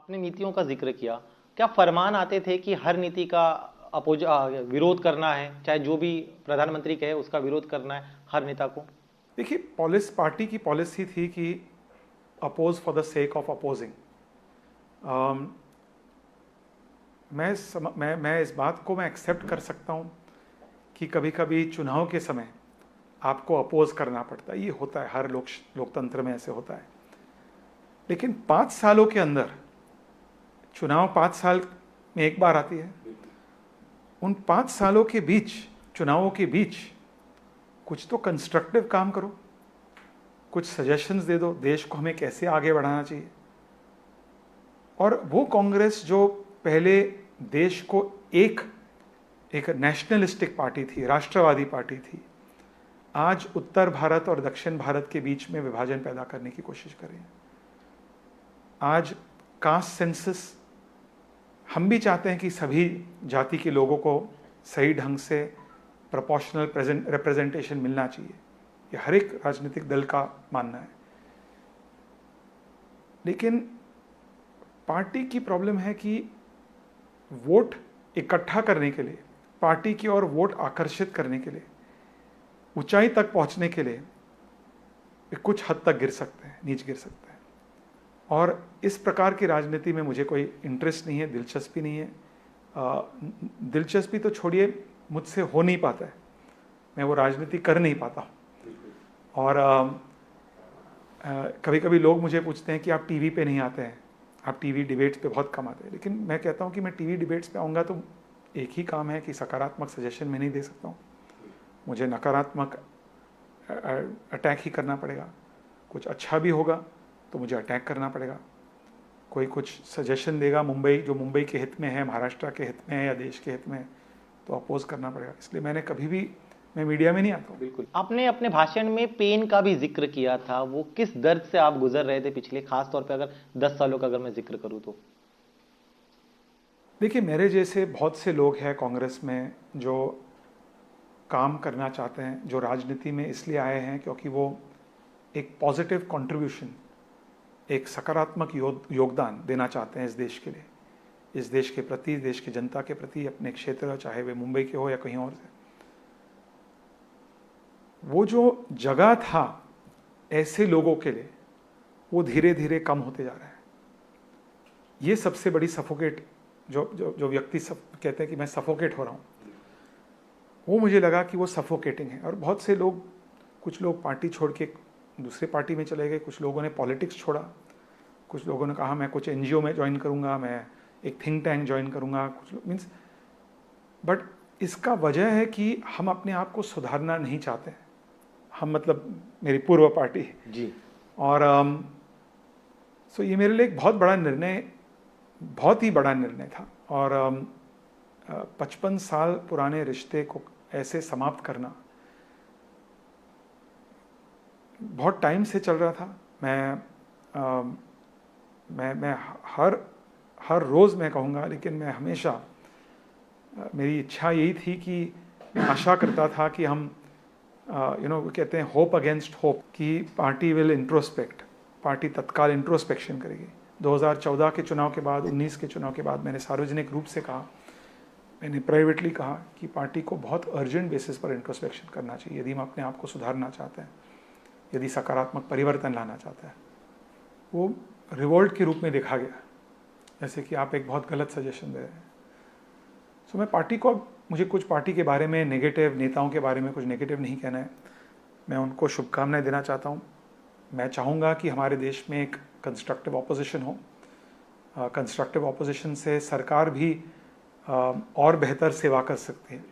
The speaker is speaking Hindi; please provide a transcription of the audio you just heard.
आपने नीतियों का जिक्र किया, क्या फरमान आते थे कि हर नीति का विरोध करना है, चाहे जो भी प्रधानमंत्री कहे उसका विरोध करना है हर नेता को? देखिए, पार्टी की पॉलिसी थी कि oppose for the sake of opposing. मैं इस बात को मैं एक्सेप्ट कर सकता हूँ कि कभी कभी चुनाव के समय आपको अपोज करना पड़ता है, ये होता है, हर लोकतंत्र में ऐसे होता है। लेकिन 5 सालों के अंदर, चुनाव 5 साल में एक बार आती है, उन 5 सालों के बीच, चुनावों के बीच कुछ तो कंस्ट्रक्टिव काम करो, कुछ सजेशंस दे दो देश को हमें कैसे आगे बढ़ाना चाहिए। और वो कांग्रेस जो पहले देश को एक नेशनलिस्टिक पार्टी थी, राष्ट्रवादी पार्टी थी, आज उत्तर भारत और दक्षिण भारत के बीच में विभाजन पैदा करने की कोशिश कर रही है। आज कास्ट सेंसस, हम भी चाहते हैं कि सभी जाति के लोगों को सही ढंग से प्रोपोर्शनल रिप्रेजेंटेशन मिलना चाहिए, ये हर एक राजनीतिक दल का मानना है। लेकिन पार्टी की प्रॉब्लम है कि वोट इकट्ठा करने के लिए, पार्टी की ओर वोट आकर्षित करने के लिए, ऊंचाई तक पहुंचने के लिए कुछ हद तक गिर सकते हैं, नीचे गिर सकते हैं। और इस प्रकार की राजनीति में मुझे कोई इंटरेस्ट नहीं है, दिलचस्पी नहीं है। दिलचस्पी तो छोड़िए, मुझसे हो नहीं पाता है, मैं वो राजनीति कर नहीं पाता हूँ। और कभी कभी लोग मुझे पूछते हैं कि आप टीवी पे नहीं आते हैं, आप टीवी डिबेट्स पे बहुत कम आते हैं। लेकिन मैं कहता हूँ कि मैं टीवी डिबेट्स पे आऊँगा तो एक ही काम है कि सकारात्मक सजेशन मैं नहीं दे सकता हूँ, मुझे नकारात्मक अटैक ही करना पड़ेगा। कुछ अच्छा भी होगा तो मुझे अटैक करना पड़ेगा। कोई कुछ सजेशन देगा जो मुंबई के हित में है, महाराष्ट्र के हित में है या देश के हित में है, तो अपोज करना पड़ेगा। इसलिए मैं मीडिया में नहीं आता हूँ। बिल्कुल। आपने अपने भाषण में पेन का भी जिक्र किया था, वो किस दर्द से आप गुजर रहे थे पिछले, खास तौर पे अगर 10 सालों का अगर मैं जिक्र करूँ तो? देखिए, मेरे जैसे बहुत से लोग हैं कांग्रेस में जो काम करना चाहते हैं, जो राजनीति में इसलिए आए हैं क्योंकि वो एक पॉजिटिव कंट्रीब्यूशन, एक सकारात्मक योगदान देना चाहते हैं इस देश के लिए, इस देश के प्रति, देश की जनता के प्रति, अपने क्षेत्र, चाहे वे मुंबई के हो या कहीं और से। वो जो जगह था ऐसे लोगों के लिए, वो धीरे धीरे कम होते जा रहा है। ये सबसे बड़ी सफोकेट, जो व्यक्ति कहते हैं कि मैं सफोकेट हो रहा हूँ, वो मुझे लगा कि वो सफोकेटिंग है। और बहुत से लोग, कुछ लोग पार्टी छोड़ के दूसरे पार्टी में चले गए, कुछ लोगों ने पॉलिटिक्स छोड़ा, कुछ लोगों ने कहा मैं कुछ एनजीओ में ज्वाइन करूंगा, मैं एक थिंक टैंक ज्वाइन करूंगा, कुछ लोग मीन्स। बट इसका वजह है कि हम अपने आप को सुधारना नहीं चाहते हैं, हम मतलब मेरी पूर्व पार्टी जी। और सो ये मेरे लिए एक बहुत बड़ा निर्णय, बहुत ही बड़ा निर्णय था। और 55 साल पुराने रिश्ते को ऐसे समाप्त करना बहुत टाइम से चल रहा था। मैं हर रोज़ मैं कहूँगा, लेकिन मैं हमेशा, मेरी इच्छा यही थी कि मैं आशा करता था कि हम कहते हैं होप अगेंस्ट होप, कि पार्टी विल इंट्रोस्पेक्ट, पार्टी तत्काल इंट्रोस्पेक्शन करेगी। 2014 के चुनाव के बाद, 19 के चुनाव के बाद मैंने सार्वजनिक रूप से कहा, मैंने प्राइवेटली कहा कि पार्टी को बहुत अर्जेंट बेसिस पर इंट्रोस्पेक्शन करना चाहिए यदि हम अपने आप को सुधारना चाहते हैं, यदि सकारात्मक परिवर्तन लाना चाहता है। वो रिवोल्ट के रूप में देखा गया, जैसे कि आप एक बहुत गलत सजेशन दे रहे हैं। सो मैं पार्टी को, मुझे कुछ पार्टी के बारे में नेगेटिव, नेताओं के बारे में कुछ नेगेटिव नहीं कहना है, मैं उनको शुभकामनाएं देना चाहता हूँ। मैं चाहूँगा कि हमारे देश में एक कंस्ट्रक्टिव ऑपोजिशन हो। कंस्ट्रक्टिव ऑपोजिशन से सरकार भी और बेहतर सेवा कर सकती है।